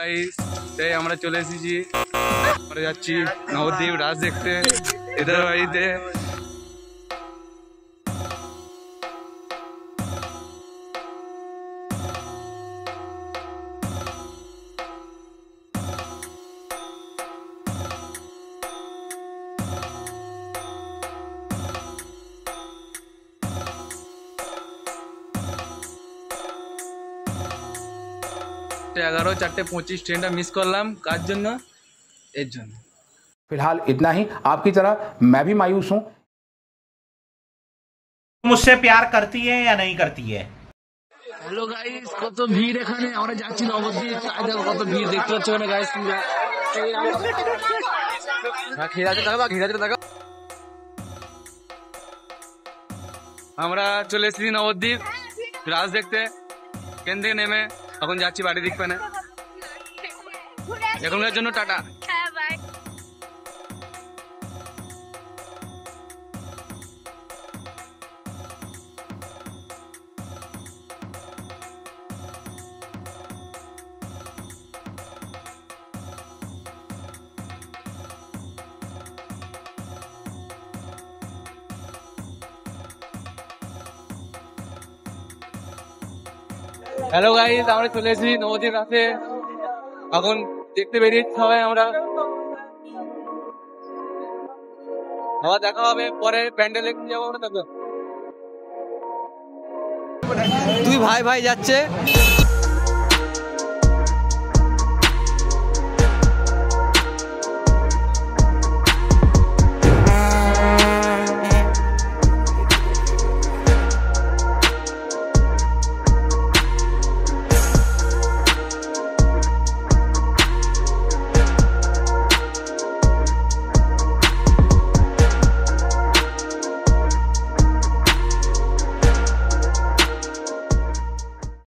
তাই আমরা চলে এসেছি, আমরা যাচ্ছি নবদ্বীপ রাজ দেখতে এদের বাড়িতে। एगारो 4:25 ट्रेन मिस करलाम काज जन्नो एर जन्नो। फिलहाल इतना ही। आपकी तरह मैं भी मायूस हूं। मुझसे प्यार करती है या नहीं करती है? हेलो गाइस, কত ভিড় এখানে। আমরা যাচ্ছি নবদ্বীপ, তাই দেখো কত ভিড় দেখতে পাচ্ছ না গাইস তোমরা। ঘিরাতে দেখো। আমরা চলে এসেছি নবদ্বীপ রাজ দেখতে। ট্রেন থেকে নেমে এখন যাচ্ছি বাড়ি দিক পানে। এখনকার জন্য টাটা। হ্যালো গাইস, আমরা চলে এসেছি নবদ্বীপ রাতে। এখন দেখতে বেরিয়েছি সবাই আমরা। আবার দেখা হবে পরে প্যান্ডেলে যাবো আমরা। দুই ভাই যাচ্ছে।